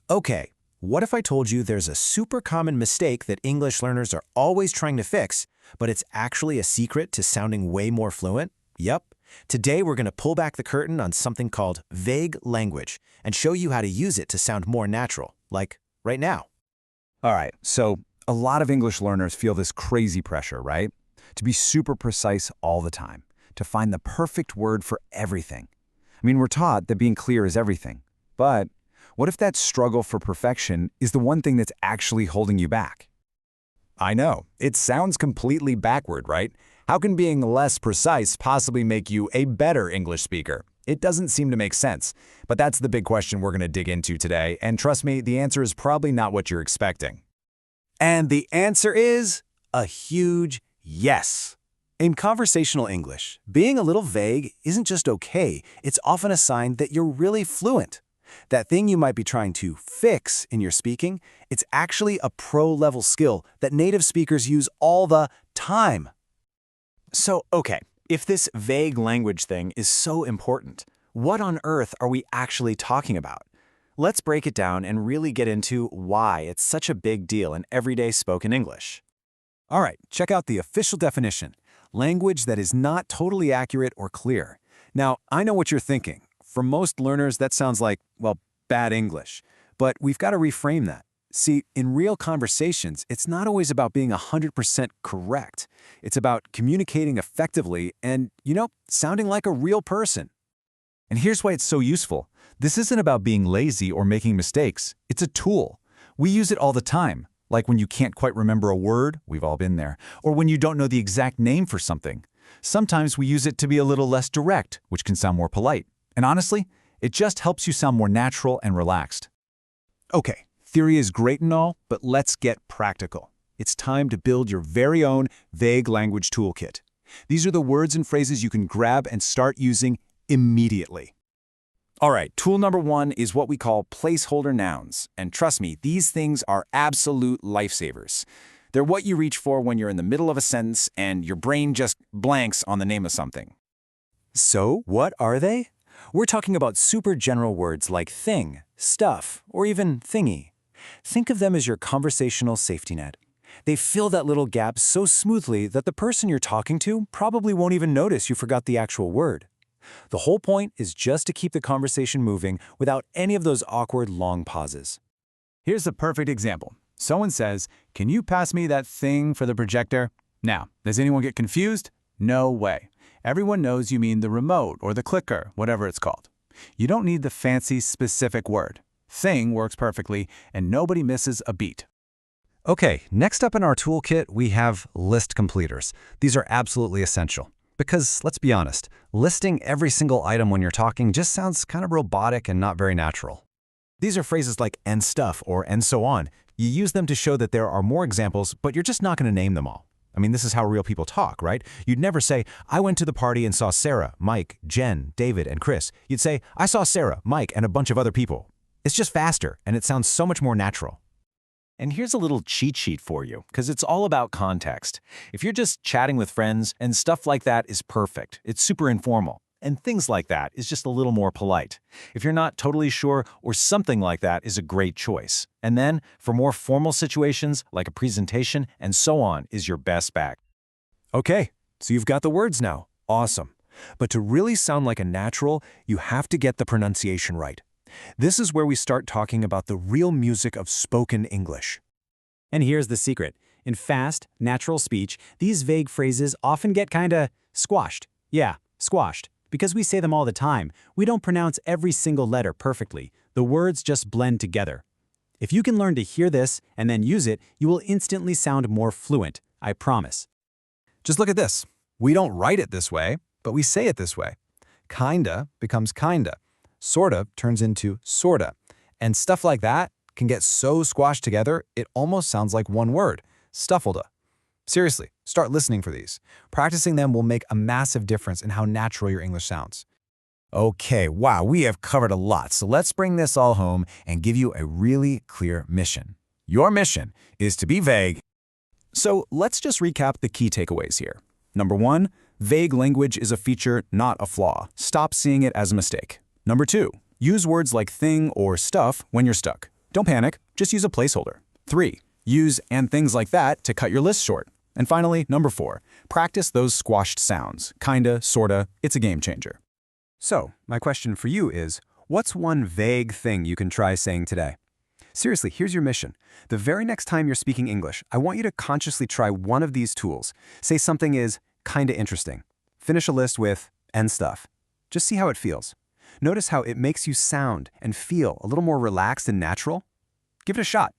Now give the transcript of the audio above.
Okay, what if I told you there's a super common mistake that English learners are always trying to fix, but it's actually a secret to sounding way more fluent? Yep. Today we're going to pull back the curtain on something called vague language and show you how to use it to sound more natural, like right now. All right, so a lot of English learners feel this crazy pressure, right? To be super precise all the time, to find the perfect word for everything. I mean, we're taught that being clear is everything. But what if that struggle for perfection is the one thing that's actually holding you back? I know, it sounds completely backward, right? How can being less precise possibly make you a better English speaker? It doesn't seem to make sense. But that's the big question we're going to dig into today, and trust me, the answer is probably not what you're expecting. And the answer is a huge yes. In conversational English, being a little vague isn't just okay, it's often a sign that you're really fluent. That thing you might be trying to fix in your speaking, it's actually a pro-level skill that native speakers use all the time. So, okay, if this vague language thing is so important, what on earth are we actually talking about? Let's break it down and really get into why it's such a big deal in everyday spoken English. All right, check out the official definition: language that is not totally accurate or clear. Now, I know what you're thinking. For most learners, that sounds like, well, bad English. But we've got to reframe that. See, in real conversations, it's not always about being 100% correct. It's about communicating effectively and, sounding like a real person. And here's why it's so useful. This isn't about being lazy or making mistakes. It's a tool. We use it all the time, like when you can't quite remember a word, we've all been there, or when you don't know the exact name for something. Sometimes we use it to be a little less direct, which can sound more polite. And honestly, it just helps you sound more natural and relaxed. Okay, theory is great and all, but let's get practical. It's time to build your very own vague language toolkit. These are the words and phrases you can grab and start using immediately. All right, tool number one is what we call placeholder nouns. And trust me, these things are absolute lifesavers. They're what you reach for when you're in the middle of a sentence and your brain just blanks on the name of something. So, what are they? We're talking about super general words like thing, stuff, or even thingy. Think of them as your conversational safety net. They fill that little gap so smoothly that the person you're talking to probably won't even notice you forgot the actual word. The whole point is just to keep the conversation moving without any of those awkward long pauses. Here's a perfect example. Someone says, "Can you pass me that thing for the projector?" Now, does anyone get confused? No way. Everyone knows you mean the remote or the clicker, whatever it's called. You don't need the fancy, specific word. Thing works perfectly, and nobody misses a beat. Okay, next up in our toolkit, we have list completers. These are absolutely essential. Because, let's be honest, listing every single item when you're talking just sounds kind of robotic and not very natural. These are phrases like "and stuff" or "and so on." You use them to show that there are more examples, but you're just not going to name them all. I mean, this is how real people talk, right? You'd never say, "I went to the party and saw Sarah, Mike, Jen, David, and Chris." You'd say, "I saw Sarah, Mike, and a bunch of other people." It's just faster, and it sounds so much more natural. And here's a little cheat sheet for you, because it's all about context. If you're just chatting with friends, and stuff like that is perfect. It's super informal. And things like that is just a little more polite. If you're not totally sure, or something like that is a great choice. And then, for more formal situations, like a presentation and so on, is your best bet. Okay, so you've got the words now. Awesome. But to really sound like a natural, you have to get the pronunciation right. This is where we start talking about the real music of spoken English. And here's the secret. In fast, natural speech, these vague phrases often get kinda squashed. Yeah, squashed. Because we say them all the time, we don't pronounce every single letter perfectly. The words just blend together. If you can learn to hear this and then use it, you will instantly sound more fluent, I promise. Just look at this. We don't write it this way, but we say it this way. Kinda becomes kinda. Sorta turns into sorta. And stuff like that can get so squashed together, it almost sounds like one word, stuffleda. Seriously, start listening for these. Practicing them will make a massive difference in how natural your English sounds. Okay, wow, we have covered a lot, so let's bring this all home and give you a really clear mission. Your mission is to be vague. So let's just recap the key takeaways here. Number 1, vague language is a feature, not a flaw. Stop seeing it as a mistake. Number 2, use words like thing or stuff when you're stuck. Don't panic, just use a placeholder. 3. Use "and things like that" to cut your list short. And finally, number 4, practice those squashed sounds. Kinda, sorta, it's a game changer. So, my question for you is, what's one vague thing you can try saying today? Seriously, here's your mission. The very next time you're speaking English, I want you to consciously try one of these tools. Say something is kinda interesting. Finish a list with "and stuff." Just see how it feels. Notice how it makes you sound and feel a little more relaxed and natural. Give it a shot.